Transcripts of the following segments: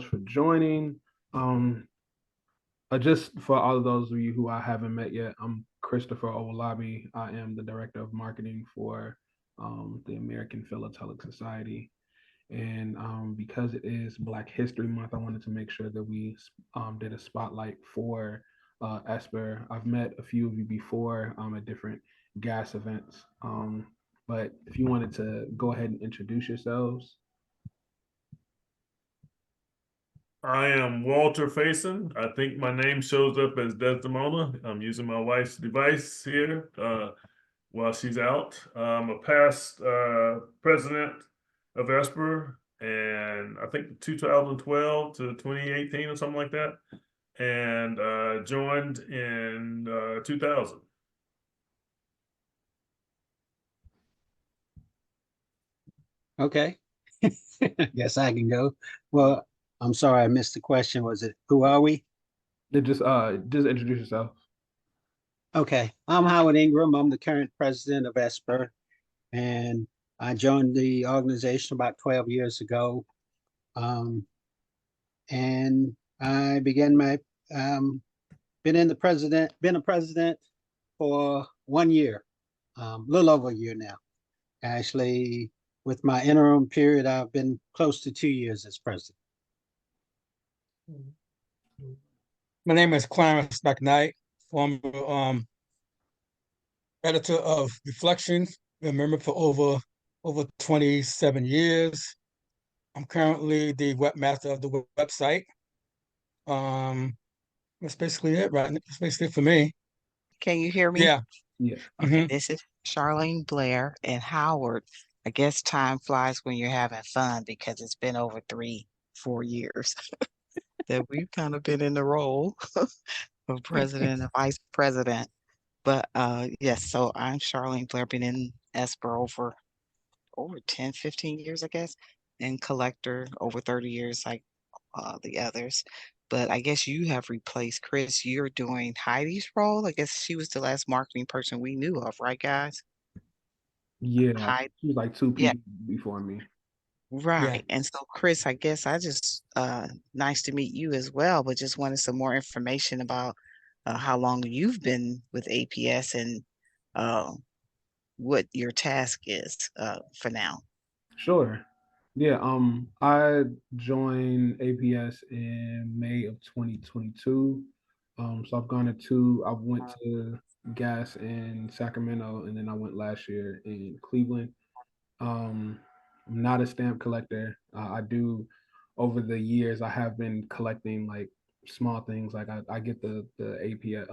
much for joining. Um, just for all of those of you who I haven't met yet, I'm Christopher Owolabi. I am the Director of Marketing for the American Philatelic Society. And because it is Black History Month, I wanted to make sure that we did a spotlight for ESPER. I've met a few of you before at different gas events. But if you wanted to go ahead and introduce yourselves. I am Walter Faison. I think my name shows up as Desdemona. I'm using my wife's device here while she's out. I'm a past president of ESPER, and I think 2012 to 2018 or something like that, and joined in 2000. Okay. Guess I can go. Well, I'm sorry I missed the question. Was it who are we? Just introduce yourself. Okay. I'm Howard Ingram. I'm the current president of ESPER, and I joined the organization about 12 years ago. And I began my been a president for 1 year, a little over a year now. Actually, with my interim period, I've been close to 2 years as president. My name is Clarence McKnight, former editor of Reflections, been a member for over 27 years. I'm currently the webmaster of the website. That's basically it, right? That's basically it for me. Can you hear me? Yeah. Yeah. Okay, this is Charlene Blair and Howard. I guess time flies when you're having fun because it's been over 3-4 years that we've kind of been in the role of president and vice president. But yes, so I'm Charlene Blair, been in ESPER over 10, 15 years, I guess, and collector over 30 years, like the others. But I guess you have replaced Chris. You're doing Heidi's role. I guess she was the last marketing person we knew of, right, guys? Yeah, Heidi. she was like two Yeah, people before me. Yeah. right. And so, Chris, I guess I just nice to meet you as well, but just wanted some more information about how long you've been with APS and uh, what your task is for now. Sure. Yeah, I joined APS in May of 2022. So I've gone to two. I went to Gas in Sacramento, and then I went last year in Cleveland. I'm not a stamp collector. I do over the years. I have been collecting like small things. Like I get the APS,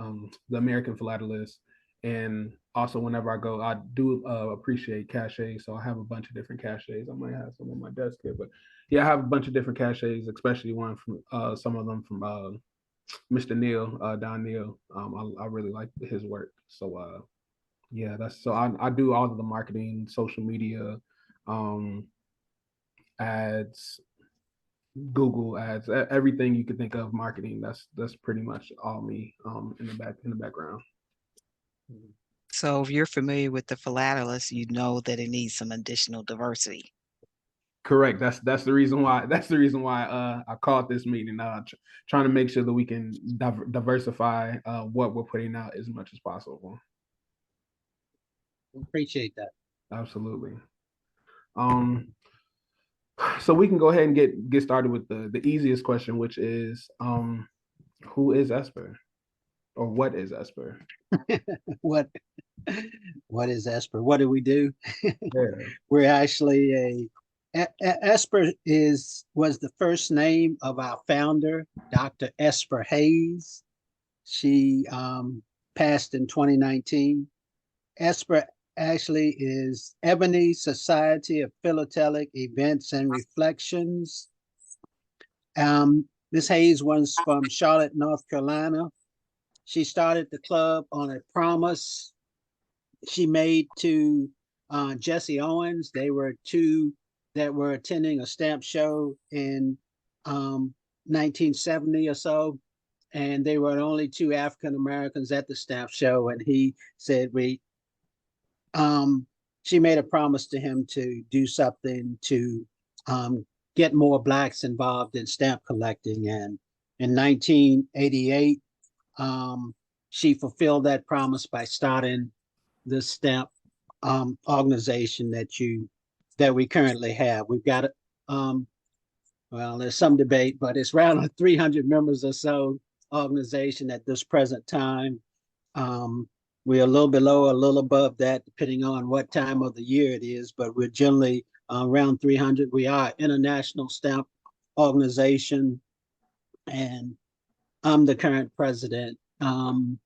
the American Philatelist, and also whenever I go, I do appreciate cachets. So I have a bunch of different cachets. I might have some on my desk here, but yeah, I have a bunch of different cachets, especially one from some of them from Mr. Neil, Don Neil. I really like his work. So yeah, that's so I do all of the marketing, social media, um, ads, Google ads, everything you could think of marketing. That's pretty much all me in the background. So if you're familiar with the philatelist, you know that it needs some additional diversity. Correct. That's the reason why I called this meeting. Trying to make sure that we can diversify what we're putting out as much as possible. Appreciate that. Absolutely. So we can go ahead and get started with the easiest question, which is who is ESPER, or what is ESPER? What is ESPER? What do we do? Yeah. We're actually ESPER was the first name of our founder, Dr. ESPER Hayes. She passed in 2019. ESPER actually is Ebony Society of Philatelic Events and Reflections. Ms. Hayes was from Charlotte, North Carolina. She started the club on a promise she made to Jesse Owens. They were two that were attending a stamp show in 1970 or so, and they were the only two African Americans at the stamp show. And he said she made a promise to him to do something to get more Blacks involved in stamp collecting. And in 1988, she fulfilled that promise by starting the stamp organization that we currently have. We've got well, there's some debate, but it's around 300 members or so organization at this present time. We're a little below, a little above that, depending on what time of the year it is, but we're generally around 300. We are an international stamp organization, and I'm the current president. And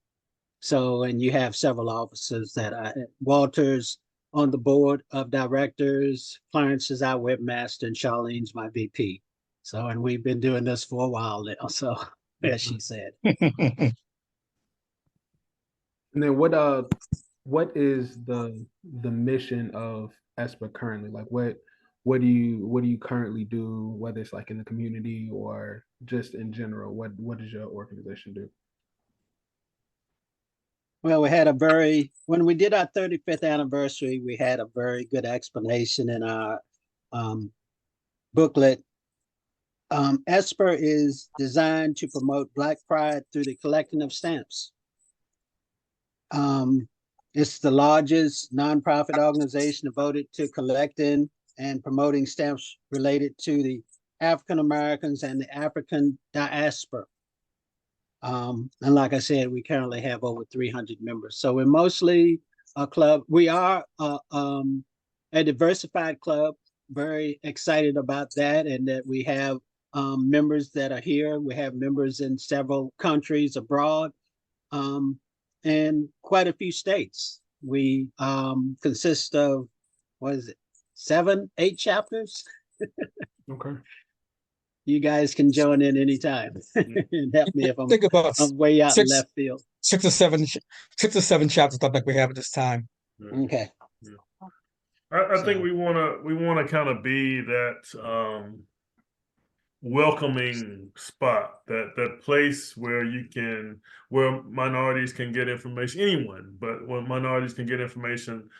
you have several officers that are Walter's on the board of directors, Clarence is our webmaster, and Charlene's my VP. So, and we've been doing this for a while now. So, as she said. And then what is the mission of ESPER currently? Like what do you currently do, whether it's like in the community or just in general? What does your organization do? Well, when we did our 35th anniversary, we had a very good explanation in our booklet. ESPER is designed to promote Black pride through the collecting of stamps. It's the largest nonprofit organization devoted to collecting and promoting stamps related to the African Americans and the African diaspora. And like I said, we currently have over 300 members. So we're mostly a club. We are a diversified club. Very excited about that, and that we have members that are here. We have members in several countries abroad. And quite a few states. We consist of, 7, 8 chapters? Okay. You guys can join in anytime and help me if I'm way out in left field. 6 or 7 chapters I think we have at this time. Okay. I think we wanna kind of be that welcoming spot, that place where minorities can get information, anyone, but when minorities can get information.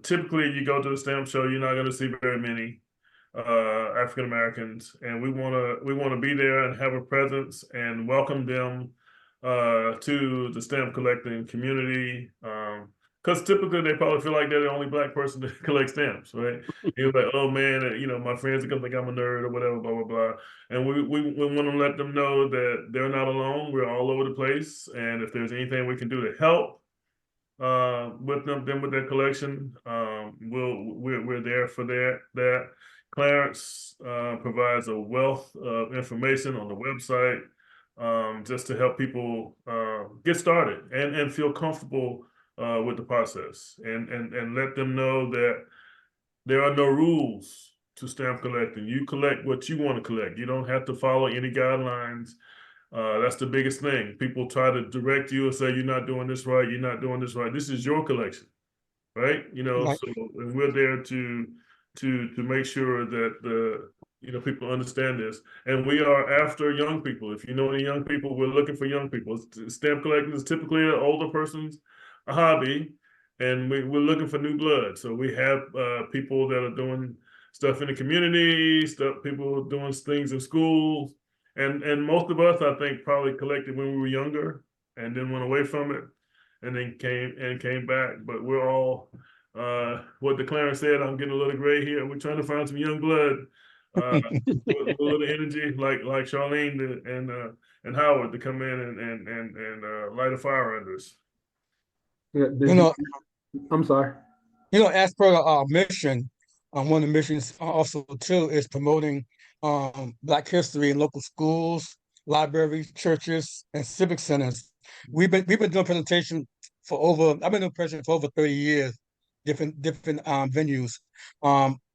Typically you go to the stamp show, you're not going to see very many African Americans, and we want to be there and have a presence and welcome them to the stamp collecting community. Because typically they probably feel like they're the only Black person that collects stamps, right? You're like, oh man, my friends are gonna think I'm a nerd or whatever, blah blah blah. And we want to let them know that they're not alone. We're all over the place, and if there's anything we can do to help with them with their collection, we're there for that. Clarence provides a wealth of information on the website just to help people get started and feel comfortable with the process, and let them know that there are no rules to stamp collecting. You collect what you want to collect. You don't have to follow any guidelines. That's the biggest thing. People try to direct you and say, you're not doing this right, you're not doing this right. This is your collection, right? Right. So and we're there to make sure that people understand this. And we are after young people. If you know any young people, we're looking for young people. Stamp collecting is typically an older person's hobby, and we're looking for new blood. So we have people that are doing stuff in the community, people doing things in schools, and most of us, I think, probably collected when we were younger and then went away from it, and then came back. But we're all what the Clarence said. I'm getting a little gray here. We're trying to find some young blood with a little energy, like Charlene and Howard, to come in and light a fire under us. Yeah, I'm sorry. As per our mission, one of the missions also too is promoting Black history in local schools, libraries, churches, and civic centers. We've been doing presentation I've been doing presentation for over 30 years, different venues.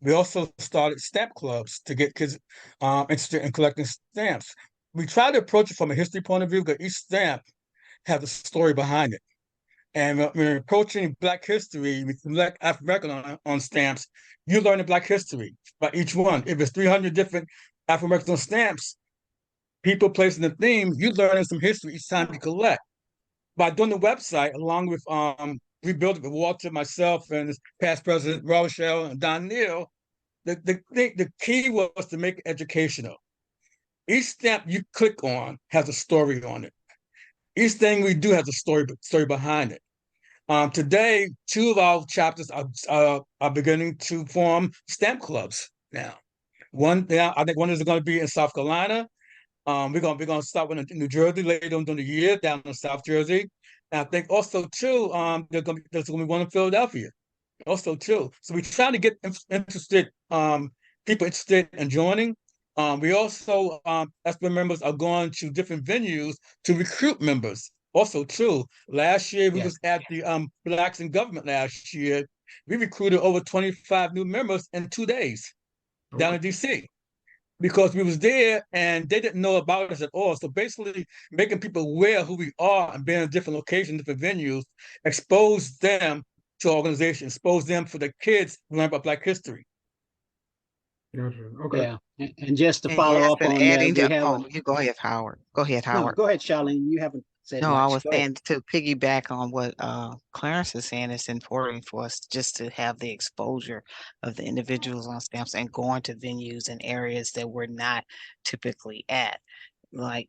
We also started stamp clubs to get kids interested in collecting stamps. We try to approach it from a history point of view, because each stamp has a story behind it. And when we're approaching Black history, we select African on stamps, you learn the Black history by each one. If it's 300 different African American stamps, people placing the theme, you learn some history each time you collect. By doing the website, along with we built it with Walter, myself, and this past president Rochelle and Don Neal, the key was to make it educational. Each stamp you click on has a story on it. Each thing we do has a story behind it. Today, two of our chapters are beginning to form stamp clubs now. I think one is going to be in South Carolina. We're gonna start one in New Jersey later on in the year down in South Jersey. And I think also too, there's gonna be one in Philadelphia also too. So we're trying to get interested, people interested in joining. We also, ESPER members are going to different venues to recruit members also too. Last year we Yes. was at the Blacks in Government last year. We recruited over 25 new members in 2 days down in DC because we was there and they didn't know about us at all. So basically making people aware of who we are and being in different locations, different venues, expose them to organizations, expose them for the kids to learn about Black history. Gotcha. Okay. Yeah. And just to And follow yes, up and on that, adding we to, have oh, you go ahead, Howard. Go ahead, no, Howard. go ahead, Charlene. You haven't said No, I much. was Go ahead. saying to piggyback on what Clarence is saying, it's important for us just to have the exposure of the individuals on stamps and going to venues and areas that we're not typically at. Like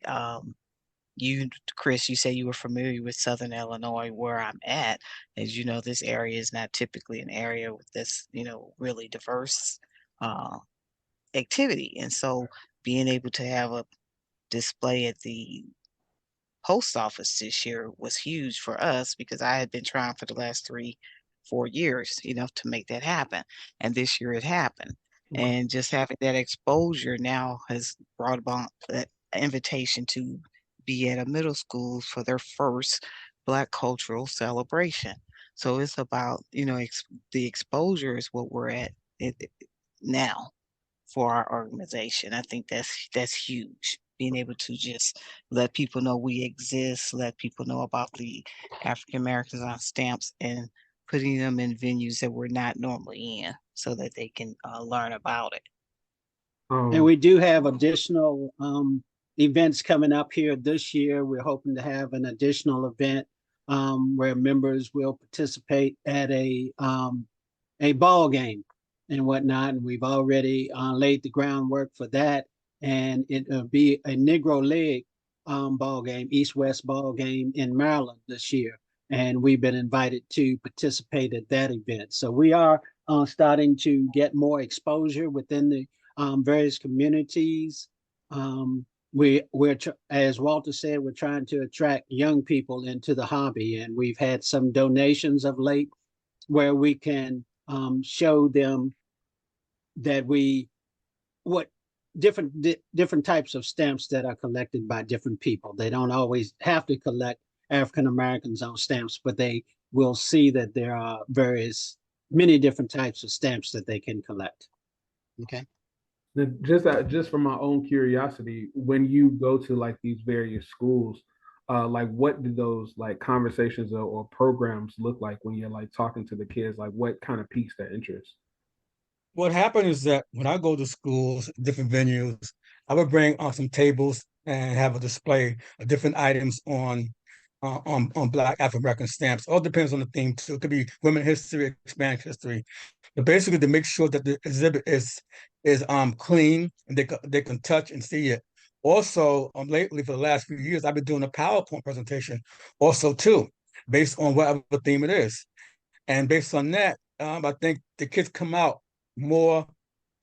you, Chris, you say you were familiar with Southern Illinois, where I'm at. As you know, this area is not typically an area with this, really diverse activity. And so being able to have a display at the post office this year was huge for us because I had been trying for the last 3, 4 years, to make that happen. And this year it happened. Okay. And just having that exposure now has brought about that invitation to be at a middle school for their first Black cultural celebration. So it's about, the exposure is what we're at now for our organization. I think that's huge. Being able to just let people know we exist, let people know about the African Americans on stamps, and putting them in venues that we're not normally in, so that they can learn about it. And we do have additional events coming up here this year. We're hoping to have an additional event where members will participate at a ball game and whatnot. And we've already laid the groundwork for that. And it'll be a Negro League ball game, East-West ball game in Maryland this year. And we've been invited to participate at that event. So we are starting to get more exposure within the various communities. As Walter said, we're trying to attract young people into the hobby, and we've had some donations of late where we can show them that what different types of stamps that are collected by different people. They don't always have to collect African Americans on stamps, but they will see that there are many different types of stamps that they can collect. Okay. Just from my own curiosity, when you go to like these various schools, like what do those like conversations or programs look like when you're like talking to the kids? Like what kind of piques their interest? What happened is that when I go to schools, different venues, I would bring some tables and have a display of different items on Black African American stamps. All depends on the theme too. It could be women history, Hispanic history, but basically to make sure that the exhibit is clean and they can touch and see it. Also, lately for the last few years, I've been doing a PowerPoint presentation also too, based on whatever theme it is. And based on that, I think the kids come out more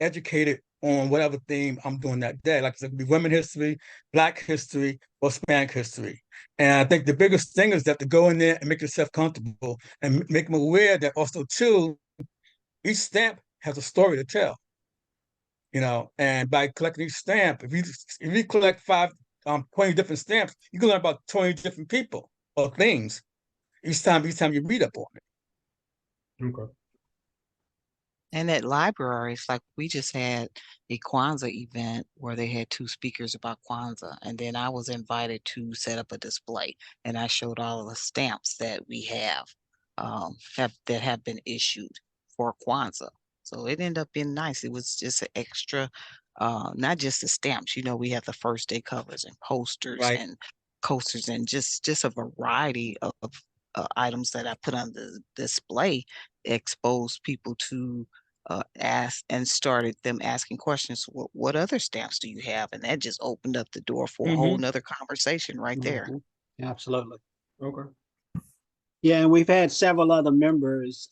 educated on whatever theme I'm doing that day. Like I said, it could be women history, Black history, or Hispanic history. And I think the biggest thing is that to go in there and make yourself comfortable and make them aware that also too, each stamp has a story to tell. And by collecting each stamp, if you collect 20 different stamps, you can learn about 20 different people or things each time you read up on it. Okay. And at libraries, like we just had a Kwanzaa event where they had 2 speakers about Kwanzaa, and then I was invited to set up a display, and I showed all of the stamps that we have that have been issued for Kwanzaa. So it ended up being nice. It was just an extra, not just the stamps. We have the first day covers and posters Right. and coasters and just a variety of items that I put on the display, expose people to asked and started them asking questions. What other stamps do you have? And that just opened up the door for a whole nother conversation right there. Mhm. Absolutely. Okay. Yeah, and we've had several other members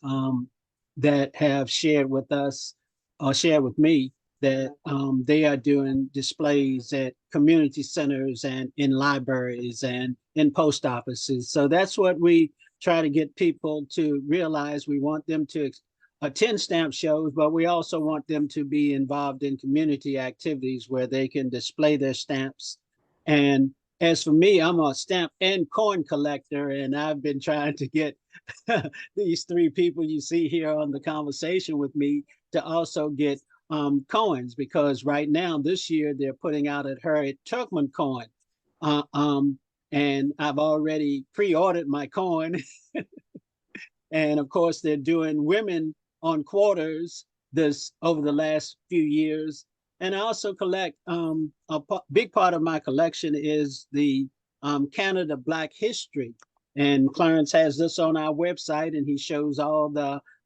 that have shared with us or shared with me that they are doing displays at community centers and in libraries and in post offices. So that's what we try to get people to realize. We want them to attend stamp shows, but we also want them to be involved in community activities where they can display their stamps. And as for me, I'm a stamp and coin collector, and I've been trying to get these three people you see here on the conversation with me to also get coins, because right now this year they're putting out a Harriet Tubman coin, uh, um, and I've already pre-ordered my coin. And of course, they're doing women on quarters this over the last few years. And I also collect big part of my collection is the Canada Black History. And Clarence has this on our website, and he shows all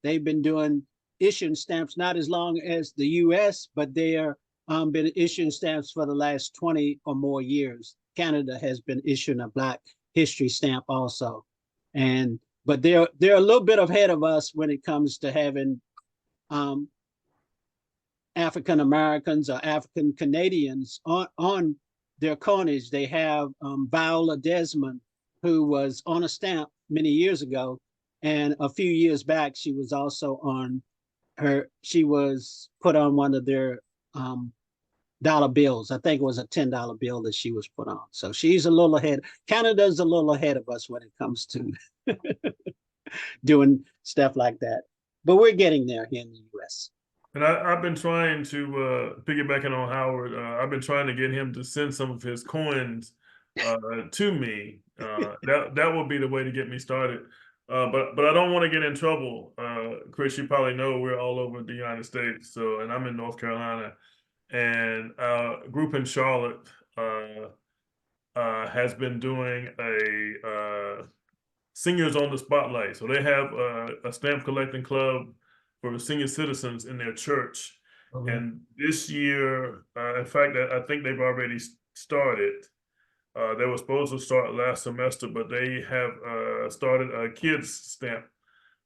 they've been doing issuing stamps not as long as the US, but they are been issuing stamps for the last 20 or more years. Canada has been issuing a Black History stamp also. And but they're a little bit ahead of us when it comes to having um, African Americans or African Canadians on their coinage. They have Viola Desmond, who was on a stamp many years ago, and a few years back she was also on she was put on one of their dollar bills. I think it was a $10 bill that she was put on. So she's a little ahead. Canada's a little ahead of us when it comes to doing stuff like that. But we're getting there here in the US. And I've been trying to piggybacking on Howard. I've been trying to get him to send some of his coins to me. That would be the way to get me started. But I don't want to get in trouble. Chris, you probably know we're all over the United States. So, and I'm in North Carolina, and a group in Charlotte has been doing a seniors on the spotlight. So they have a stamp collecting club for senior citizens in their church. Okay. And this year, in fact, I think they've already started. They were supposed to start last semester, but they have started a kids stamp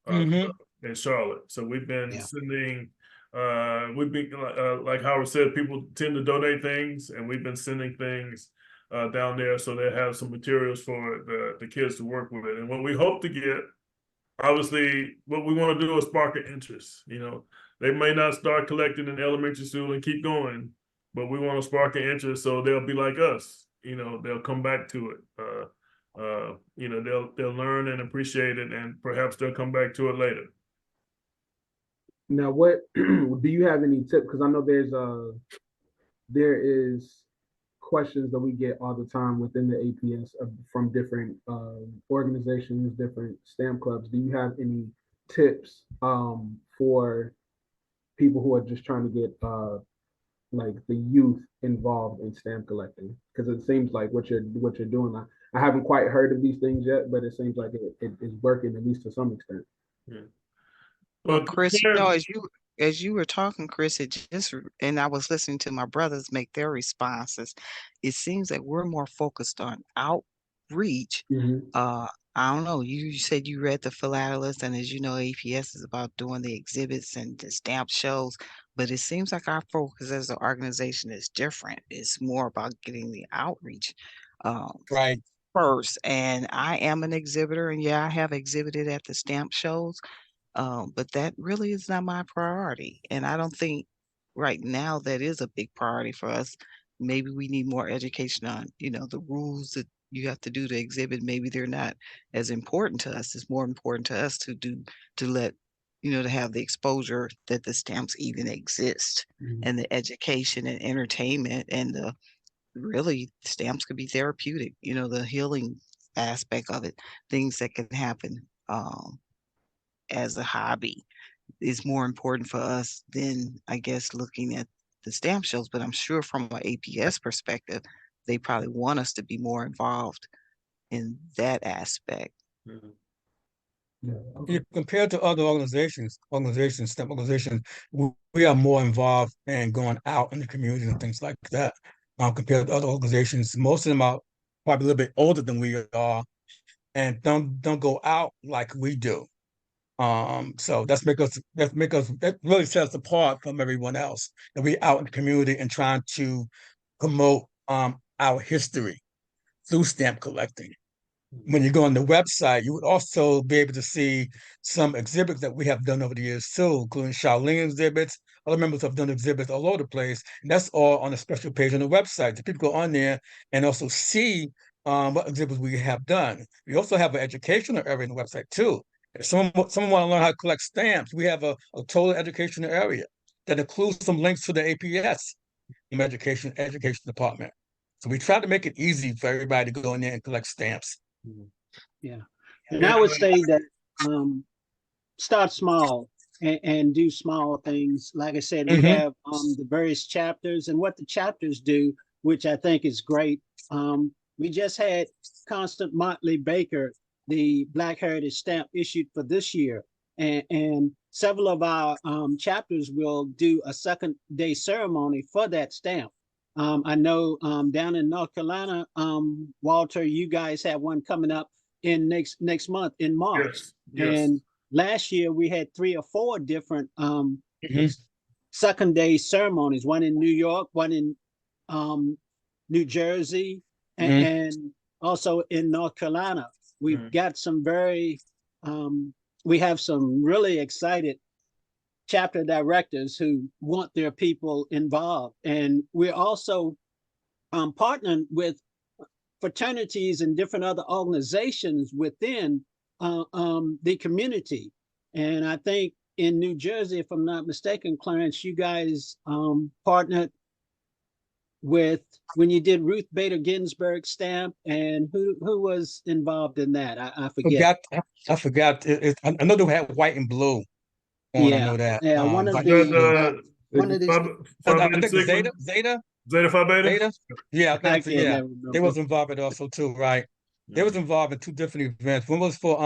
club in Charlotte. So we've been sending, we've been like Howard said, people tend to donate things, and we've been sending things down there, so they have some materials for the kids to work with. And what we hope to get, obviously, what we want to do is spark an interest. You know, they may not start collecting in elementary school and keep going, but we want to spark an interest so they'll be like us. You know, they'll come back to it. You know, they'll learn and appreciate it, and perhaps they'll come back to it later. Now, what do you have any tip? Because I know there is questions that we get all the time within the APS from different organizations, different stamp clubs. Do you have any tips for people who are just trying to get like the youth involved in stamp collecting? Because it seems like what you're doing. I haven't quite heard of these things yet, but it seems like it is working, at least to some extent. Yeah. Well, But Chris, you know, as you were talking, Chris, and I was listening to my brothers make their responses. It seems like we're more focused on outreach. I don't know. You said you read the Philatelist, and as you know, APS is about doing the exhibits and the stamp shows. But it seems like our focus as an organization is different. It's more about getting the outreach Right. first. And I am an exhibitor, and yeah, I have exhibited at the stamp shows. But that really is not my priority. And I don't think right now that is a big priority for us. Maybe we need more education on, you know, the rules that you have to do to exhibit. Maybe they're not as important to us. It's more important to us to let, you know, to have the exposure that the stamps even exist, and the education and entertainment, and the really stamps could be therapeutic, you know, the healing aspect of it, things that can happen as a hobby is more important for us than, I guess, looking at the stamp shows. But I'm sure from an APS perspective, they probably want us to be more involved in that aspect. Yeah. You Okay. compared to other STEM organizations, we are more involved in going out in the community and things like that. Compared to other organizations, most of them are probably a little bit older than we are, and don't go out like we do. So that really sets us apart from everyone else. That we out in the community and trying to promote our history through stamp collecting. When you go on the website, you would also be able to see some exhibits that we have done over the years too, including Shaolin exhibits. Other members have done exhibits all over the place, and that's all on a special page on the website. So people go on there and also see what exhibits we have done. We also have an educational area on the website too. If someone want to learn how to collect stamps, we have a total educational area that includes some links to the APS education department. So we try to make it easy for everybody to go in there and collect stamps. Yeah. And I would say that start small and do small things. Like I said, we have the various chapters, and what the chapters do, which I think is great. We just had Constant Motley Baker, the Black Heritage stamp issued for this year. And several of our chapters will do a second day ceremony for that stamp. I know down in North Carolina, Walter, you guys have one coming up in next month in March. Yes, yes. And last year we had 3 or 4 different second day ceremonies, one in New York, one in New Jersey, and also in North Carolina. We've got some we have some really excited chapter directors who want their people involved. And we're also partnering with fraternities and different other organizations within the community. And I think in New Jersey, if I'm not mistaken, Clarence, you guys partnered with when you did Ruth Bader Ginsburg stamp, and who was involved in that? I forget. I forgot. I know they had white and blue. I know that. Yeah, one of The these. I Phi Beta think Sigma? Zeta Phi Beta? Beta. Yeah, I can't yeah. remember. They was involved in it also too, right? They was involved in 2 different events. One was for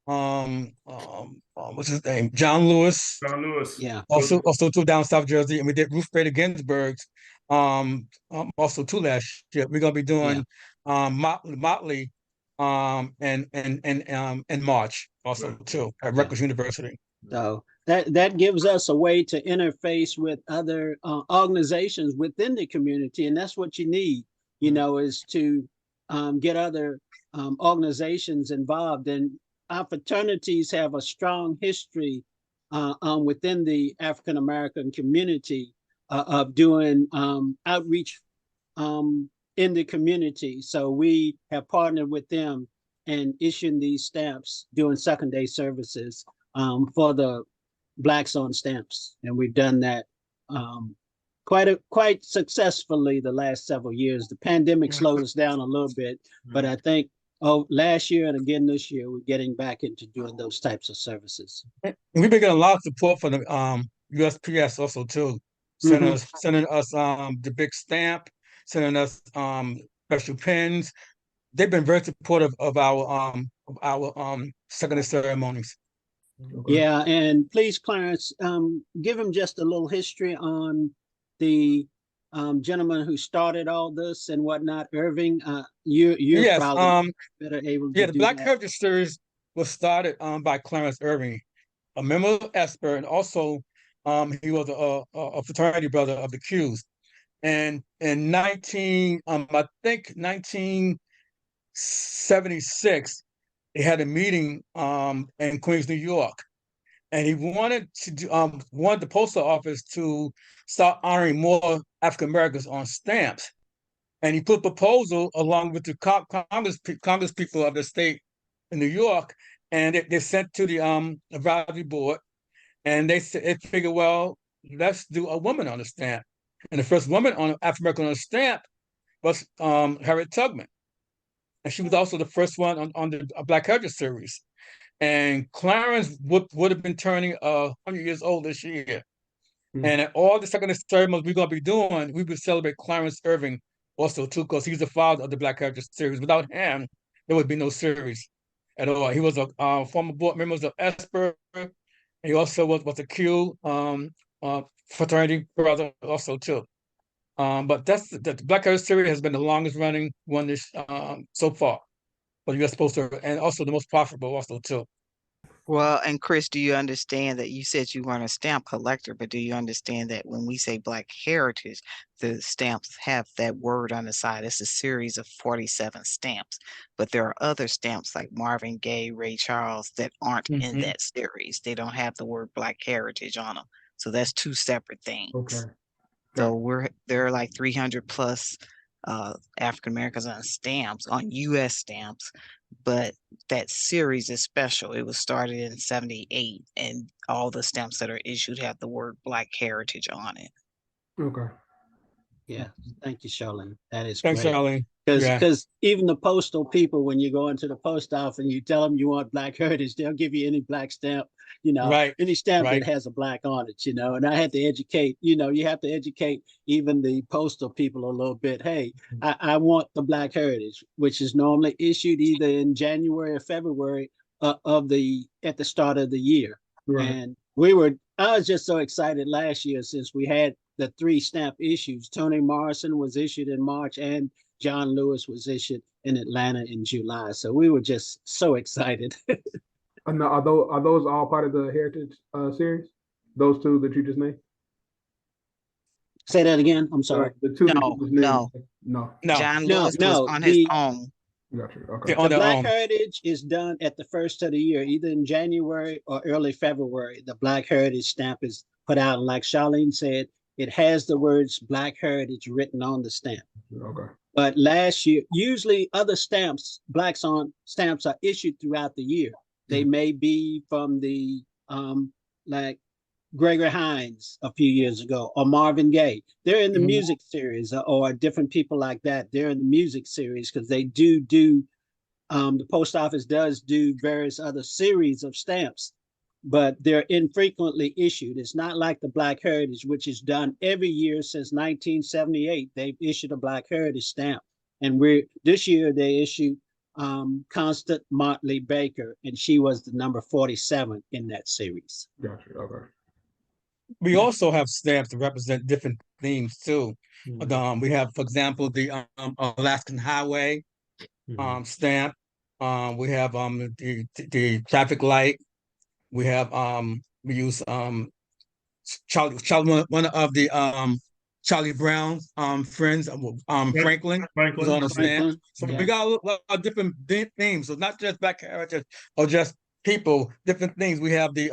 what's his name? John Lewis. John Lewis. Yeah. Also too down South Jersey, and we did Ruth Bader Ginsburg's also too last year. We're gonna be doing Motley in March also too at Rutgers University. So that gives us a way to interface with other organizations within the community, and that's what you need, is to get other organizations involved. And our fraternities have a strong history within the African American community of doing outreach in the community. So we have partnered with them and issuing these stamps, doing second day services for the Blacks on Stamps, and we've done that quite successfully the last several years. The pandemic slowed us down a little bit, but I think last year and again this year we're getting back into doing those types of services. And we've been getting a lot of support from the USPS also too, sending us the big stamp, sending us special pins. They've been very supportive of our second ceremonies. Okay. Yeah, and please, Clarence, give him just a little history on the gentleman who started all this and whatnot, Irving. You're probably better able to do the Black that. Heritage Series was started by Clarence Irving, a member of ESPER, and also he was a fraternity brother of the Qs. And in 1976, they had a meeting in Queens, New York, and he wanted the postal office to start honoring more African Americans on stamps. And he put a proposal along with the Congress people of the state in New York, and they sent to the advisory board, and they figured, well, let's do a woman on the stamp. And the first woman on African American on the stamp was Harriet Tubman. And she was also the first one on the Black Heritage Series. And Clarence would have been turning 100 years old this year. And at all the second ceremonies we're going to be doing, we would celebrate Clarence Irving also too, because he's the father of the Black Heritage Series. Without him, there would be no series. at all. He was a former board member of ESPER. He also was a Q fraternity brother also too. But the Black Heritage Series has been the longest running one this so far for the U.S. Postal, and also the most profitable also too. Well, and Chris, do you understand that you said you weren't a stamp collector, but do you understand that when we say Black Heritage, the stamps have that word on the side? It's a series of 47 stamps, but there are other stamps like Marvin Gaye, Ray Charles that aren't in that series. They don't have the word Black Heritage on them. So that's two separate things. Okay. So there are like 300 plus African Americans on stamps, on U.S. stamps, but that series is special. It was started in '78, and all the stamps that are issued have the word Black Heritage on it. Okay. Yeah, thank you, Charlene. That is Thanks, great. Charlene. Because even the postal people, when you go into the post office and you tell them you want Black Heritage, they'll give you any black stamp, any stamp that has a black on it, and I had to educate, you have to educate even the postal people a little bit. Hey, I want the Black Heritage, which is normally issued either in January or February at the start of the year. Right. And I was just so excited last year since we had the 3 stamp issues. Toni Morrison was issued in March, and John Lewis was issued in Atlanta in July. So we were just so excited. Now, are those all part of the Heritage series? Those 2 that you just named? Say that again. I'm sorry. The 2 that you just named. No. John Lewis was on his own. Gotcha. Okay. The Black Heritage is done at the first of the year, either in January or early February. The Black Heritage stamp is put out. And like Charlene said, it has the words Black Heritage written on the stamp. Okay. But last year, usually other stamps, blacks on stamps are issued throughout the year. They may be from the like Gregory Hines a few years ago, or Marvin Gaye. They're in the music series, or different people like that. They're in the music series because they do the post office does do various other series of stamps, but they're infrequently issued. It's not like the Black Heritage, which is done every year since 1978. They've issued a Black Heritage stamp, and this year they issued Constant Motley Baker, and she was the number 47 in that series. Gotcha. Okay. We also have stamps to represent different themes too. We have, for example, the Alaskan Highway stamp. We have the traffic light. We have we use Charlie, one of the Charlie Brown's friends, Franklin was on the stamp. So we got a lot of different themes. So not just Black Heritage or just people, different things. We have the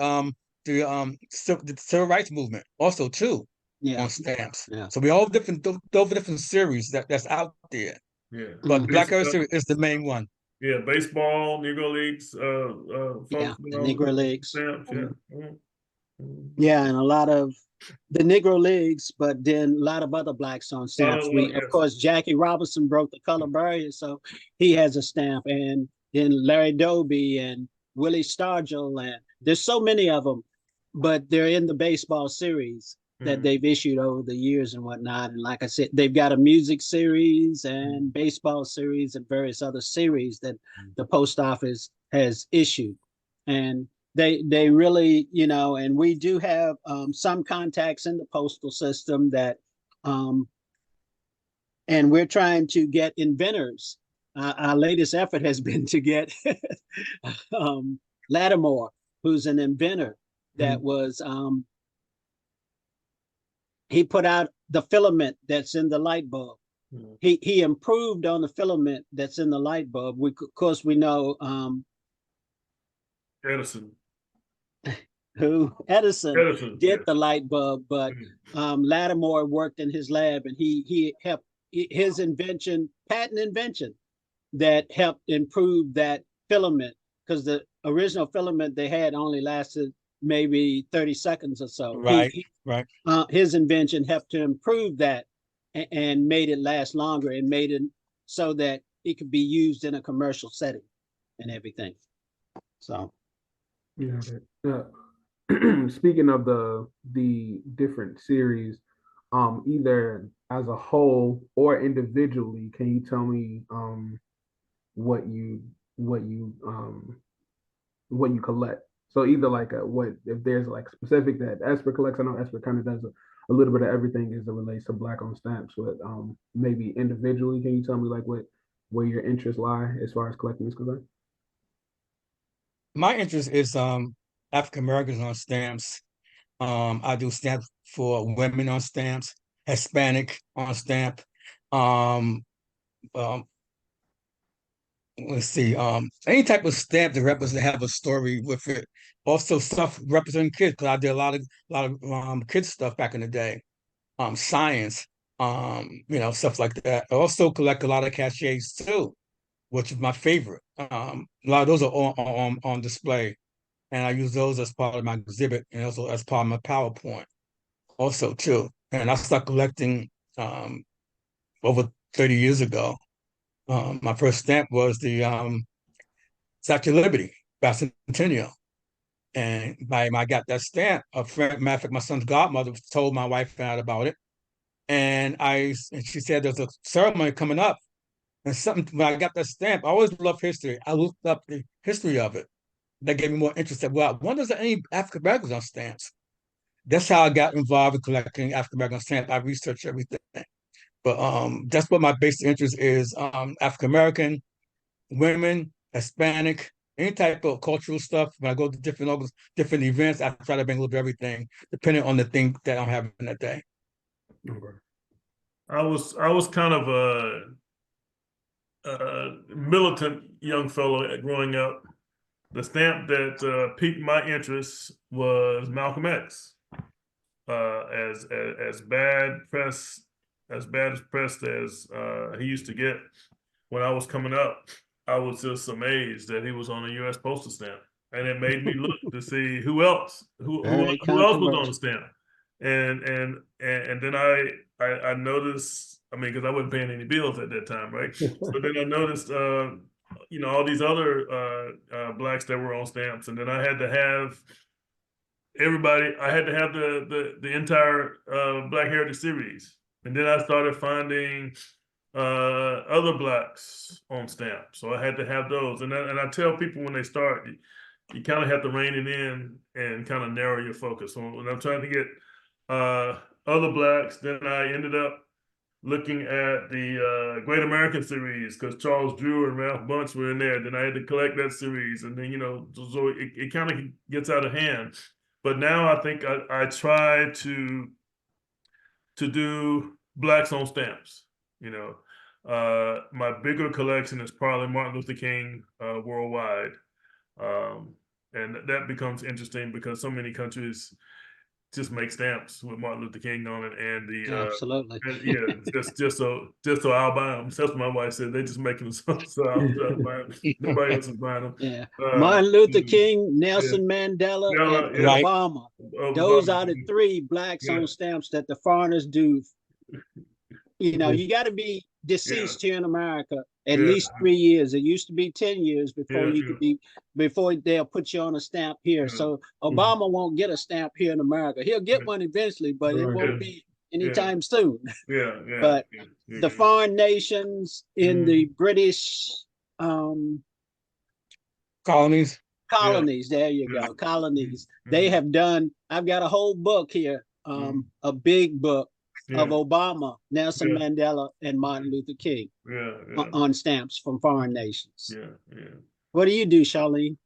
civil rights movement also too on stamps. So we all different series that's out there. Yeah. But the Black Heritage Series is the main one. Yeah, baseball, Negro Leagues, the Negro Leagues. Stamps, Yeah, and a lot of the Negro Leagues, but then a lot of other blacks on stamps. Of course, Jackie Robinson broke the color barrier, so he has a stamp, and then Larry Doby and Willie Stargell, and there's so many of them, but they're in the baseball series that they've issued over the years and whatnot. And like I said, they've got a music series and baseball series and various other series that the post office has issued. And they really, and we do have some contacts in the postal system that, and we're trying to get inventors. Our latest effort has been to get Lattimore, who's an inventor that was, he put out the filament that's in the light bulb. He improved on the filament that's in the light bulb. Of course, we know Edison. Edison did the light bulb, but Lattimore worked in his lab, and he helped his patent invention that helped improve that filament, because the original filament they had only lasted maybe 30 seconds or so. Right. His invention helped to improve that and made it last longer, and made it so that it could be used in a commercial setting and everything. So speaking of the different series, either as a whole or individually, can you tell me what you what you collect. So either like what if there's like specific that ESPER collects. I know ESPER kind of does a little bit of everything as it relates to Black owned stamps, but maybe individually, can you tell me like where your interests lie as far as collecting is concerned? My interest is African Americans on stamps. I do stamps for women on stamps, Hispanic on stamp. Um, um, let's see, any type of stamp that represents have a story with it. Also stuff representing kids, because I did a lot of kids stuff back in the day. Science, stuff like that. I also collect a lot of cachets too, which is my favorite. A lot of those are on display, and I use those as part of my exhibit and also as part of my PowerPoint also too. And I started collecting over 30 years ago. My first stamp was the Statue of Liberty, bicentennial. And by I got that stamp, matter of fact, my son's godmother told my wife and I about it. And she said there's a ceremony coming up. And something when I got that stamp, I always loved history. I looked up the history of it. That gave me more interest. Well, when does any African Americans on stamps? That's how I got involved in collecting African American stamps. I researched everything. But that's what my basic interest is. African American, women, Hispanic, any type of cultural stuff. When I go to different events, I try to bring a little bit of everything, depending on the thing that I'm having that day. Okay. I was kind of a militant young fellow growing up. The stamp that piqued my interest was Malcolm X. As bad press as bad as pressed as he used to get when I was coming up, I was just amazed that he was on a U.S. postal stamp, and it made me look to see Very who else was on the controversial. stamp, and then I noticed. I mean, because I wasn't paying any bills at that time, right? So then I noticed, all these other blacks that were on stamps, and then I had to have everybody. I had to have the entire Black Heritage series, and then I started finding other blacks on stamps. So I had to have those, and I tell people when they start, you kind of have to rein it in and kind of narrow your focus. So when I'm trying to get other blacks, then I ended up looking at the Great American series because Charles Drew and Ralph Bunche were in there. Then I had to collect that series, and then so it kind of gets out of hand. But now I think I try to do blacks on stamps. My bigger collection is probably Martin Luther King worldwide, and that becomes interesting because so many countries just make stamps with Martin Luther King on it, and Absolutely. yeah, just so I'll buy them. That's what my wife said. They just making them so I'll buy them. Nobody else is buying them. Yeah. Martin Luther King, Yeah, Nelson Mandela, and yeah, Right. Obama. Those Obama. are the three blacks Yeah. on stamps that the foreigners do. Mhm. You got to be Yeah, deceased here in America at yeah, least 3 years. It used to be 10 years before yeah, you yeah, could be, before they'll put you on a stamp here. yeah, So Obama won't get a stamp here in America. He'll get one eventually, but it Right. yeah, won't be yeah, anytime soon. yeah, yeah, But yeah, the yeah. foreign nations in the British Colonies. Yeah, colonies, there you yeah. go, colonies, they have done, I've got a whole book here, a big book of Yeah, Obama, Nelson yeah, Mandela, and Martin Luther King yeah, yeah, on stamps from foreign nations. yeah, yeah. What do you do, Charlene?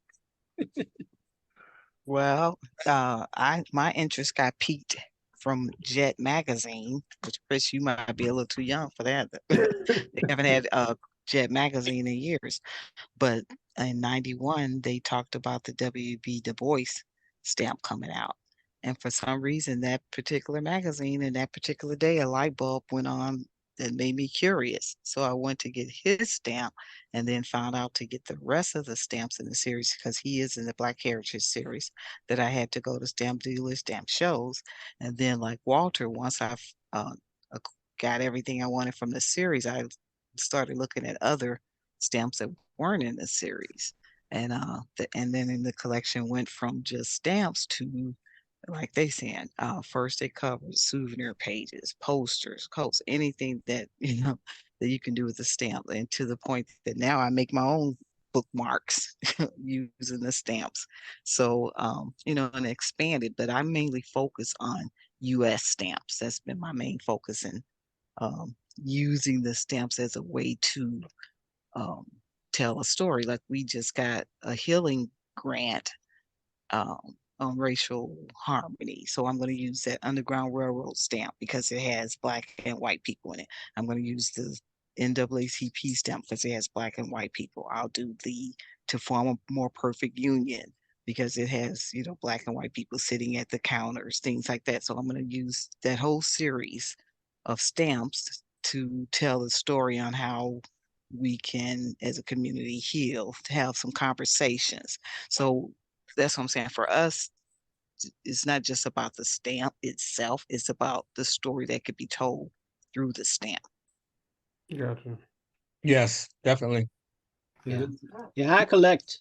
Well, my interest got piqued from Jet magazine, which Chris, you might be a little too young for that. They haven't had Jet magazine in years, but in '91 they talked about the W.B. Du Bois stamp coming out, and for some reason that particular magazine and that particular day a light bulb went on that made me curious. So I went to get his stamp and then found out to get the rest of the stamps in the series because he is in the Black Heritage series that I had to go to stamp dealers, stamp shows. And then like Walter, once I've got everything I wanted from the series, I started looking at other stamps that weren't in the series. And then in the collection went from just stamps to like they said, first it covers souvenir pages, posters, coats, anything that that you can do with a stamp, and to the point that now I make my own bookmarks using the stamps. So, and expanded, but I mainly focus on US stamps. That's been my main focus in using the stamps as a way to um, tell a story. Like we just got a healing grant um, on racial harmony. So I'm going to use that Underground Railroad stamp because it has Black and white people in it. I'm going to use the NAACP stamp because it has Black and white people. I'll do the To Form a More Perfect Union because it has, Black and white people sitting at the counters, things like that. So I'm going to use that whole series of stamps to tell a story on how we can, as a community, heal, to have some conversations. So that's what I'm saying. For us, it's not just about the stamp itself, it's about the story that could be told through the stamp. Gotcha. Yes, definitely. Yeah. Yeah, I collect.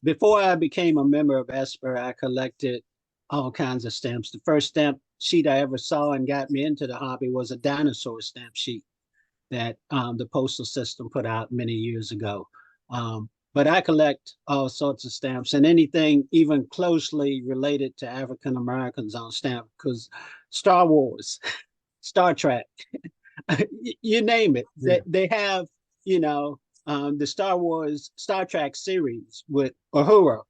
Before I became a member of ESPER, I collected all kinds of stamps. The first stamp sheet I ever saw and got me into the hobby was a dinosaur stamp sheet that the postal system put out many years ago. But I collect all sorts of stamps and anything even closely related to African Americans on stamp, because Star Wars, Star Trek, you name it. Yeah. They have, the Star Trek series with Uhura.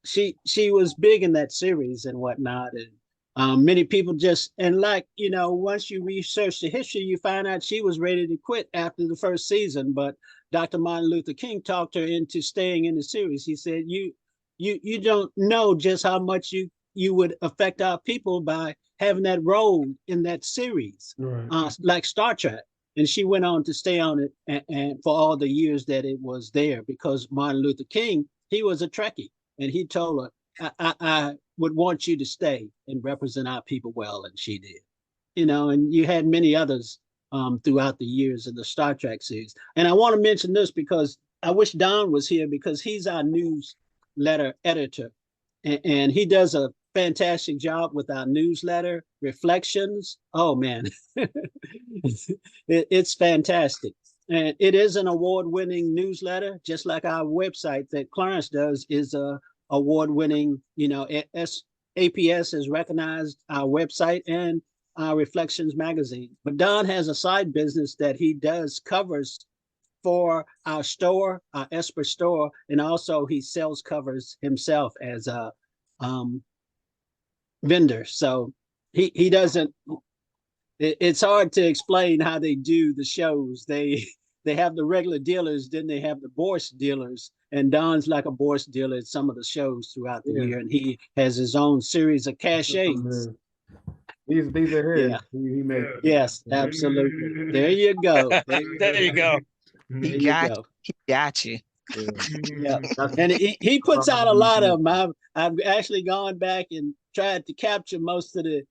She was big in that series and whatnot, and many people once you research the history, you find out she was ready to quit after the first season, but Dr. Martin Luther King talked her into staying in the series. He said, you don't know just how much you would affect our people by having that role in that series, Right. like Star Trek. And she went on to stay on it and for all the years that it was there, because Martin Luther King, he was a Trekkie, and he told her, I would want you to stay and represent our people well, and she did. And you had many others throughout the years of the Star Trek series. And I want to mention this because I wish Don was here, because he's our newsletter editor, and he does a fantastic job with our newsletter Reflections. Oh man, it's fantastic. And it is an award-winning newsletter, just like our website that Clarence does is a award-winning. APS has recognized our website and our Reflections magazine. But Don has a side business that he does covers for our store, our ESPER store, and also he sells covers himself as a vendor. So he doesn't. It's hard to explain how they do the shows. They have the regular dealers, then they have the Bourse dealers, and Don's like a Bourse dealer at some of the shows throughout the year, and he has his own series of cachets. These are his. Yeah. He made. Yes, absolutely. There you go. There you go. There you go. He got you. Yeah. And he puts out a lot of them. I've actually gone back and tried to capture most of the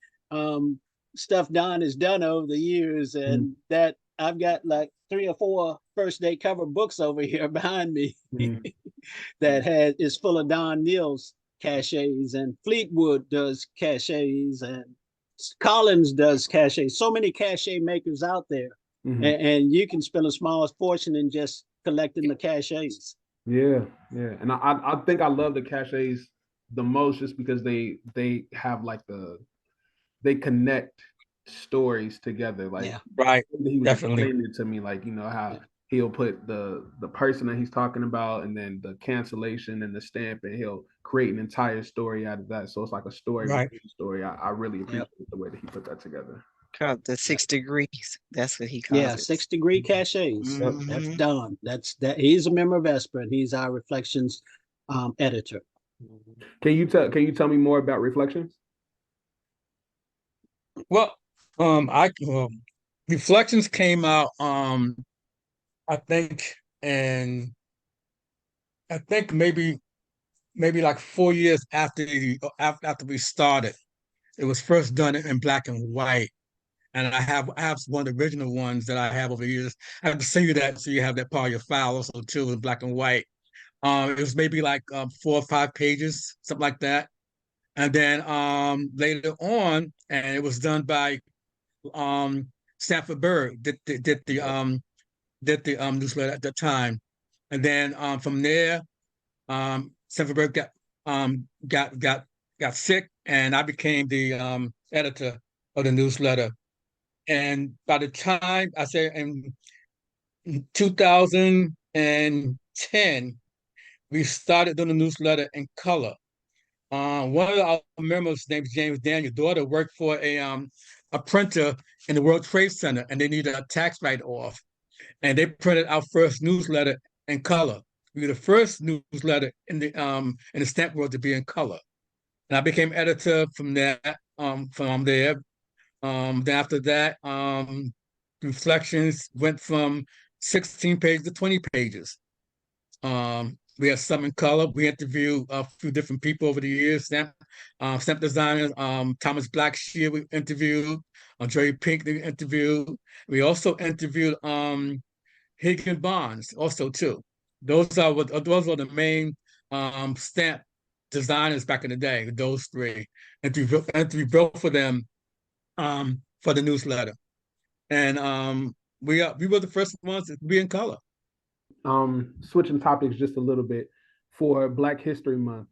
stuff Don has done over the years, and that I've got like 3 or 4 first day cover books over here behind me that is full of Don Neal's cachets, and Fleetwood does cachets, and Collins does cachets. So many cachet makers out there, and you can spend a small fortune in just collecting the cachets. Yeah, and I think I love the cachets the most just because they have like they connect stories together. Like Right. he was Definitely. explaining it to me, like how he'll put the person that he's talking about, and then the cancellation and the stamp, and he'll create an entire story out of that. So it's like a story within a story. I really appreciate the way that he put that together. Called the 6 degrees. That's what he calls it. 6 degree cachets. That's Don. He's a member of ESPER, and he's our Reflections editor. Can you tell me more about Reflections? Well, Reflections came out I think maybe like 4 years after we started. It was first done in black and white. And I have one of the original ones that I have over the years. I have to send you that so you have that part of your file also too in black and white. It was maybe like 4 or 5 pages, something like that. And then later on, and it was done by Stanford Bird did the newsletter at the time. And then from there, Severberg got sick, and I became the editor of the newsletter. And by the time I say in 2010, we started doing the newsletter in color. One of our members, named James Daniel, daughter, worked for a printer in the World Trade Center, and they needed a tax write-off. And they printed our first newsletter in color. We were the first newsletter in the stamp world to be in color. And I became editor from there. Then after that, Reflections went from 16 pages to 20 pages. We had some in color. We interviewed a few different people over the years. Stamp designers, Thomas Blackshear we interviewed, Jerry Pink we interviewed. We also interviewed Higgin Bonds also too. Those were the main stamp designers back in the day. Those three, and we both of them for the newsletter, and we were the first ones to be in color. Switching topics just a little bit, for Black History Month,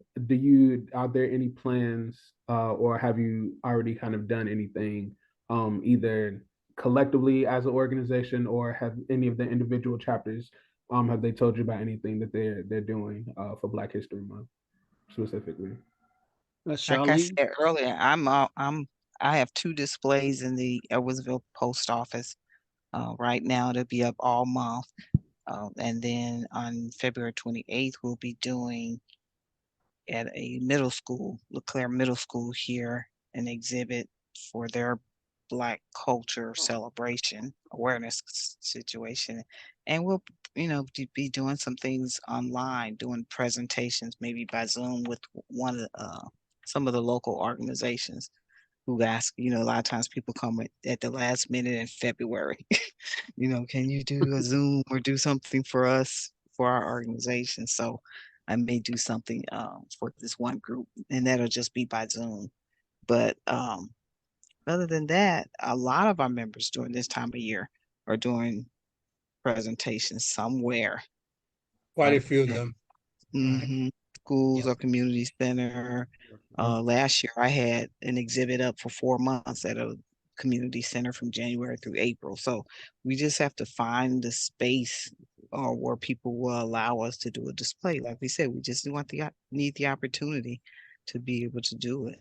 are there any plans, or have you already kind of done anything, either collectively as an organization, or have any of the individual chapters, have they told you about anything that they're doing for Black History Month specifically? Like I Charlene? said earlier, I have 2 displays in the Edwardsville post office. Right now, it'll be up all month. And then on February 28th, we'll be doing at a middle school, LeClaire Middle School here, an exhibit for their Black culture celebration awareness situation. And we'll, be doing some things online, doing presentations, maybe by Zoom with one of some of the local organizations who ask, a lot of times people come at the last minute in February, can you do a Zoom or do something for us, for our organization? So I may do something for this one group, and that'll just be by Zoom. But other than that, a lot of our members during this time of year are doing presentations somewhere. Quite a few of them. Mm-hmm. Schools Yeah. or community center. Last year I had an exhibit up for 4 months at a community center from January through April. So we just have to find the space or where people will allow us to do a display. Like we said, we just need the opportunity to be able to do it.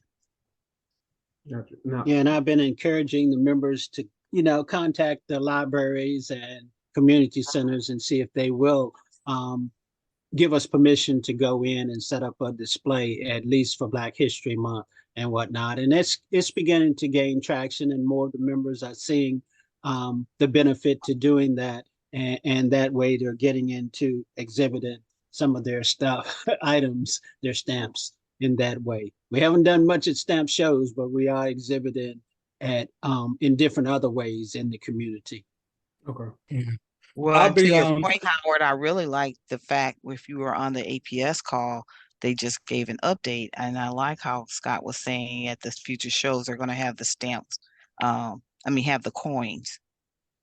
Gotcha. Now, Yeah, and I've been encouraging the members to, contact the libraries and community centers and see if they will give us permission to go in and set up a display, at least for Black History Month and whatnot. And it's beginning to gain traction, and more of the members are seeing the benefit to doing that. And that way they're getting into exhibiting some of their stuff, items, their stamps in that way. We haven't done much at stamp shows, but we are exhibiting at in different other ways in the community. okay. Yeah. Well, I'll and to be your point, Howard, I really like the fact if you were on the APS call, they just gave an update. And I like how Scott was saying at the future shows, they're going to have the stamps, have the coins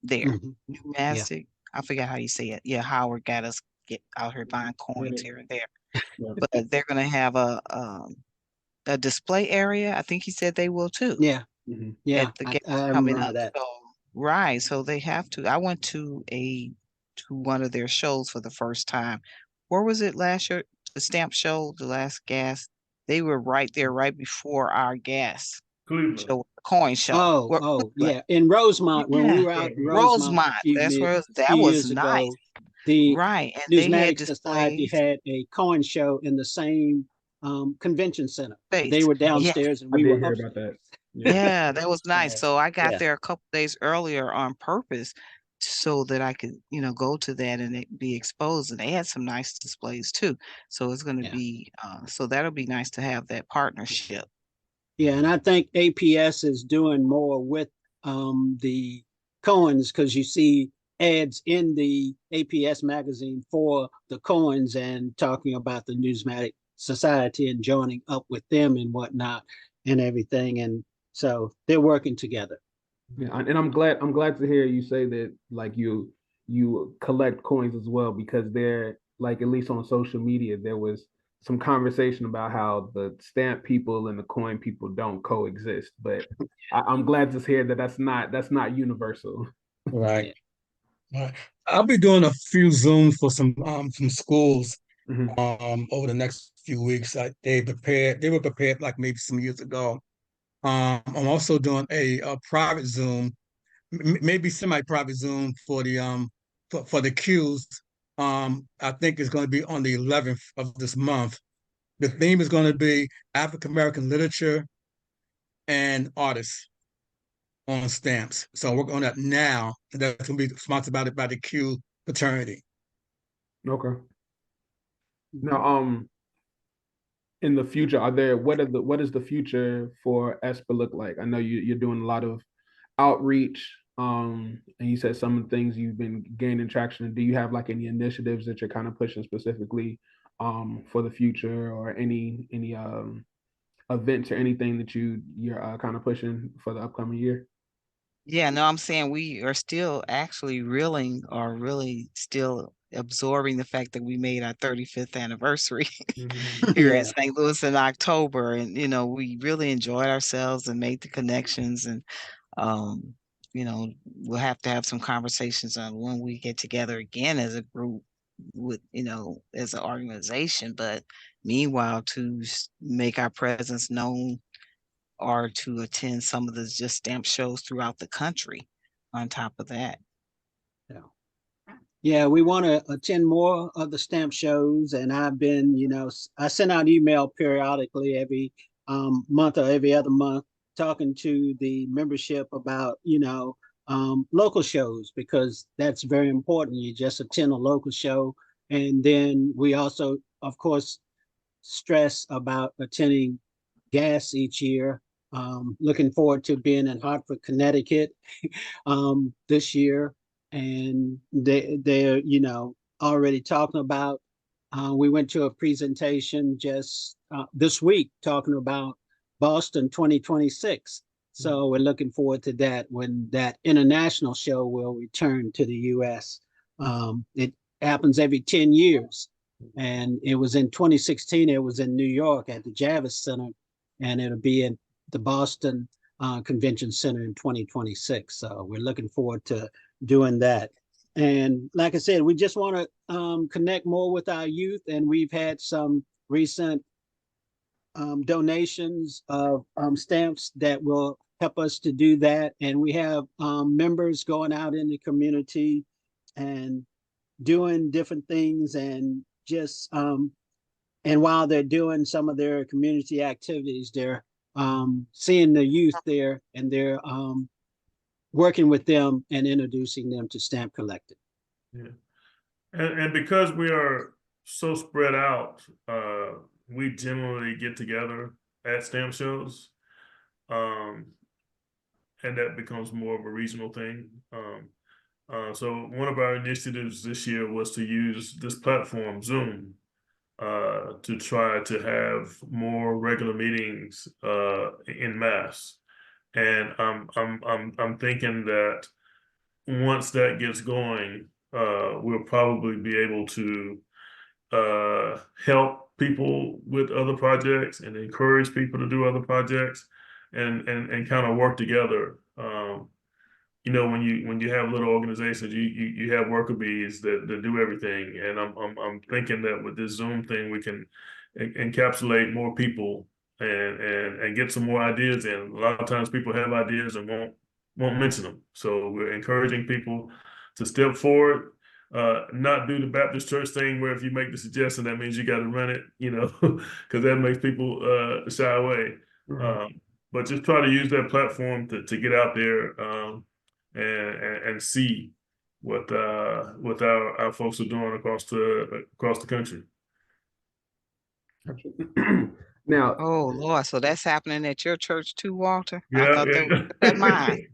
there. Mhm. Pneumatic, I forget how you say it. Yeah, Howard got us get out here buying coins here and there. Yeah. But they're going to have a display area. I think he said they will too. Yeah, Mm-hmm. yeah, At the I game coming remember up. that. So, right. So they have to. I went to one of their shows for the first time. Where was it last year? The stamp show, the last gas. They were right there, right before our gas Cleveland. show, coin show. Oh, yeah. In Rosemont, when we Yeah. were out in Rosemont Rosemont. That's where a that few was years nice. ago, the Right. And they had Numismatic Society displays. had a coin show in the same convention center. They Space. were Yeah. downstairs and I we did were hear upstairs. about that. Yeah, that was nice. So I got yeah. there a couple days earlier on purpose so that I could, go to that and it be exposed. And they had some nice displays too. So it's going to Yeah. be, so that'll be nice to have that partnership. Yeah, and I think APS is doing more with the coins, because you see ads in the APS magazine for the coins and talking about the Numismatic Society and joining up with them and whatnot and everything. And so they're working together. Yeah, and I'm glad to hear you say that, like, you collect coins as well, because like at least on social media, there was some conversation about how the stamp people and the coin people don't coexist. But I'm glad to hear that that's not universal. Right. Right. I'll be doing a few Zooms for some schools Mhm. over the next few weeks. They were prepared like maybe some years ago. I'm also doing a private Zoom, maybe semi-private Zoom for the Qs. I think it's going to be on the 11th of this month. The theme is going to be African American literature and artists on stamps. So I'm working on that now. That's going to be sponsored by the Q fraternity. Okay. Now, in the future, what is the future for ESPER look like? I know you're doing a lot of outreach, and you said some of the things you've been gaining traction. Do you have like any initiatives that you're kind of pushing specifically for the future, or any events or anything that you're kind of pushing for the upcoming year? Yeah, no, I'm saying we are still actually reeling or really still absorbing the fact that we made our 35th anniversary here in Yeah. St. Louis in October. And, we really enjoyed ourselves and made the connections. And, um, we'll have to have some conversations on when we get together again as a group with, as an organization. But meanwhile, to make our presence known or to attend some of the just stamp shows throughout the country on top of that. Yeah. Yeah, we want to attend more of the stamp shows, and I've been, I send out email periodically every month or every other month, talking to the membership about, local shows, because that's very important. You just attend a local show, and then we also, of course, stress about attending gas each year. Looking forward to being in Hartford, Connecticut this year, and they're already talking about. We went to a presentation just this week talking about Boston 2026. So we're looking forward to that when that international show will return to the U.S. It happens every 10 years. And it was in 2016, it was in New York at the Javits Center, and it'll be in the Boston Convention Center in 2026. So we're looking forward to doing that. And like I said, we just want to connect more with our youth, and we've had some recent donations of stamps that will help us to do that. And we have members going out in the community and doing different things, and just and while they're doing some of their community activities, they're seeing the youth there, and they're working with them and introducing them to stamp collecting. Yeah. And because we are so spread out, we generally get together at stamp shows. And that becomes more of a regional thing. So one of our initiatives this year was to use this platform, Zoom, to try to have more regular meetings in mass. And I'm thinking that once that gets going, we'll probably be able to help people with other projects and encourage people to do other projects, and kind of work together. When you have little organizations, you have worker bees that do everything, and I'm thinking that with this Zoom thing, we can encapsulate more people and get some more ideas in. A lot of times, people have ideas and won't mention them, so we're encouraging people to step forward. Not do the Baptist church thing where if you make the suggestion, that means you got to run it, because that makes people shy away. But just try to use that platform to get out there and see what our folks are doing across the country. Now, Oh Lord, so that's happening at your church too, Walter? I Yeah, thought that was yeah. at mine.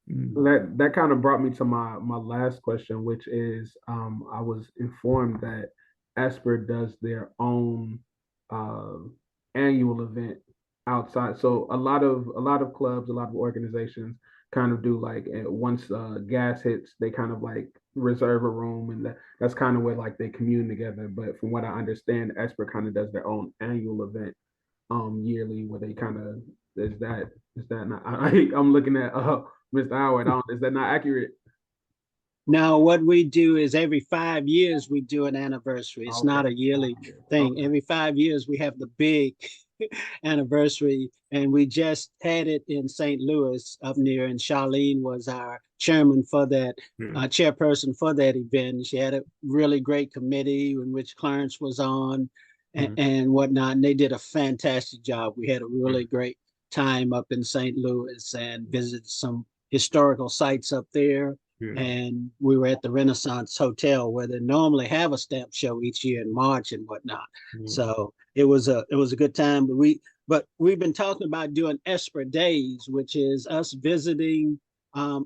that kind of brought me to my last question, which is I was informed that ESPER does their own uh, annual event outside. So a lot of clubs, a lot of organizations kind of do like once gas hits, they kind of like reserve a room, and that's kind of where like they commune together. But from what I understand, Esper kind of does their own annual event yearly where they kind of is that not I'm looking at Mr. Howard. Is that not accurate? Now, what we do is every 5 years we do an anniversary. It's Okay. not a yearly thing. Okay. Every 5 years we have the big anniversary, and we just had it in St. Louis up near, and Charlene was our chairman for that, chairperson for that event. She had a really great committee in which Clarence was on and whatnot, and they did a fantastic job. We had a really great time up in St. Louis and visited some historical sites up there. And we were at the Renaissance Hotel where they normally have a stamp show each year in March and whatnot. So it was a good time. But we've been talking about doing ESPER Days, which is us visiting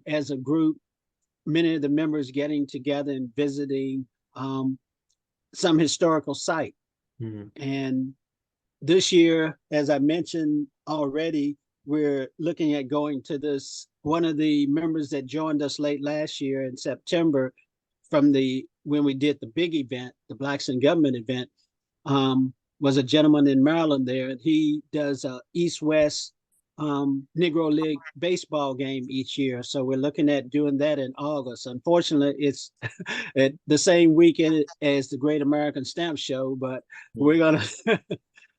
as a group, many of the members getting together and visiting some historical site. And this year, as I mentioned already, we're looking at going to this. One of the members that joined us late last year in September from when we did the big event, the Blacks in Government event, was a gentleman in Maryland there, and he does a East-West Negro League baseball game each year. So we're looking at doing that in August. Unfortunately, it's at the same weekend as the Great American Stamp Show, but we're gonna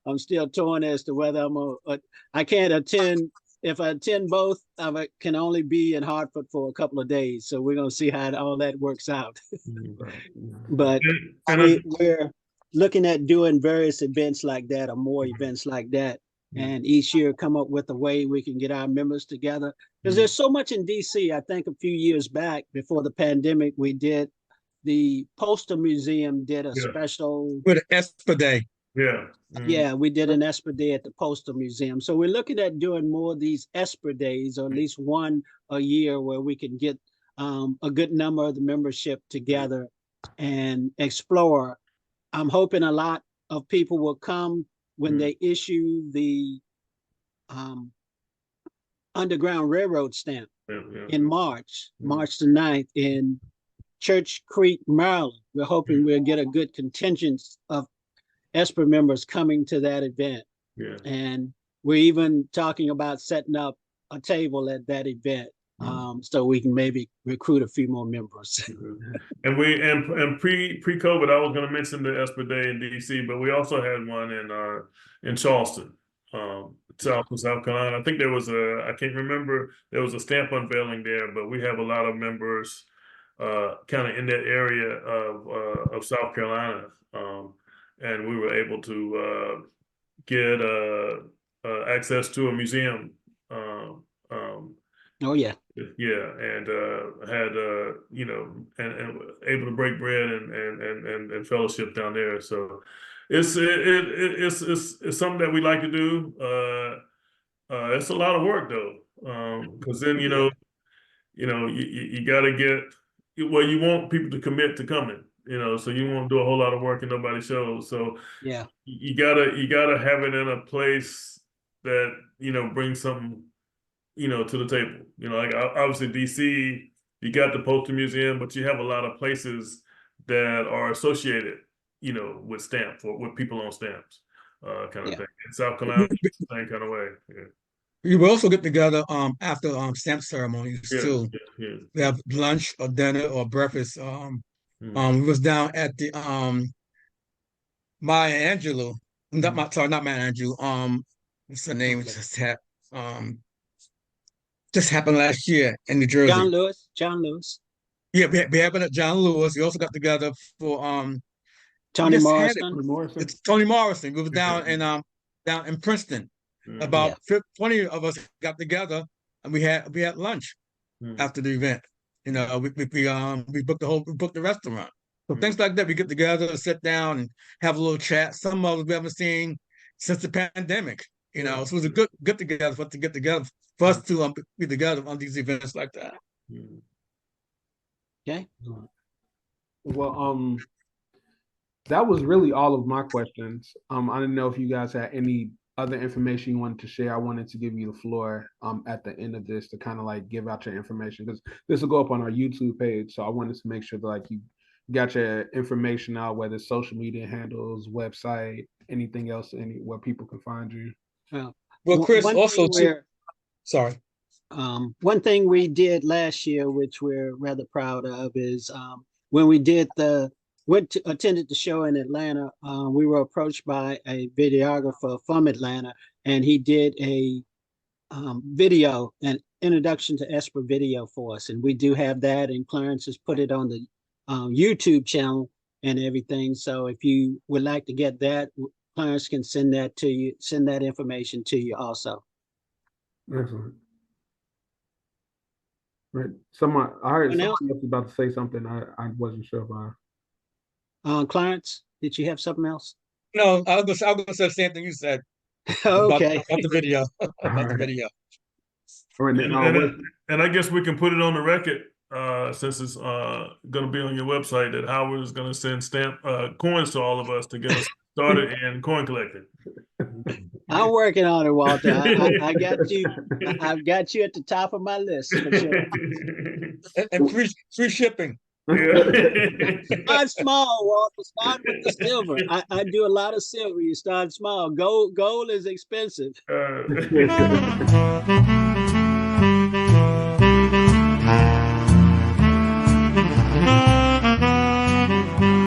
I'm still torn as to whether I can't attend. If I attend both, I can only be in Hartford for a couple of days. So we're going to see how all that works out. But we're looking at doing various events like that or more events like that. And each year come up with a way we can get our members together. Because there's so much in DC. I think a few years back before the pandemic, we did the Postal Museum did a special with ESPER Day. Yeah, we did an ESPER Day at the Postal Museum. So we're looking at doing more of these ESPER Days, or at least one a year, where we can get a good number of the membership together and explore. I'm hoping a lot of people will come when they issue the Underground Railroad stamp in March the 9th in Church Creek, Maryland. We're hoping we'll get a good contingent of ESPER members coming to that event. And we're even talking about setting up a table at that event so we can maybe recruit a few more members. And pre-COVID, I was going to mention the ESPER Day in DC, but we also had one in Charleston, South Carolina. I think I can't remember, there was a stamp unveiling there, but we have a lot of members kind of in that area of South Carolina. And we were able to get access to a museum. Oh yeah. Yeah, and had and able to break bread and fellowship down there. So it's something that we like to do. It's a lot of work though, because then you got to get, well, you want people to commit to coming. So you won't do a whole lot of work and nobody shows. So yeah, you gotta have it in a place that brings something to the table. Like obviously DC, you got the Postal Museum, but you have a lot of places that are associated with stamps or with people on stamps, kind of thing. In South Carolina, same kind of way. You will also get together after stamp ceremonies too. We have lunch or dinner or breakfast. We was down at the Maya Angelou. Not Maya Angelou. What's the name? Just happened last year in New Jersey. John Lewis. Yeah, we happened at John Lewis. We also got together for Toni Morrison. It's Toni Morrison. We were down in Princeton. About 20 of us got together and we had lunch after the event. We booked the restaurant. So things like that, we get together, sit down, and have a little chat. Some of us we haven't seen since the pandemic. So it was a good together for us to get together, for us to be together on these events like that. Okay. Well, that was really all of my questions. I didn't know if you guys had any other information you wanted to share, I wanted to give you the floor at the end of this to kind of like give out your information, because this will go up on our YouTube page. So I wanted to make sure that like you got your information out, whether it's social media handles, website, anything else, where people can find you. Well, Chris, One also thing too. Sorry. one thing we did last year, which we're rather proud of, is when we did attended the show in Atlanta. We were approached by a videographer from Atlanta, and he did a video, an introduction to ESPER video for us, and we do have that. And Clarence has put it on the YouTube channel and everything. So if you would like to get that, Clarence can send that to you, send that information to you also. Excellent. Right. Someone I heard Anyone someone else? else was about to say something. I wasn't sure if Clarence, did you have something else? No, I was gonna say the same thing you said Okay. about the video. All About the right. video. All right. And, Now, and I guess we can put it on the record, since it's going to be on your website, that Howard is going to send stamp coins to all of us to get us started in coin collecting. I'm working on it, Walter. I got you. I've got you at the top of my list for sure. And free shipping. Start small, Walter. Start with the silver. I do a lot of silver. You start small. Gold is expensive.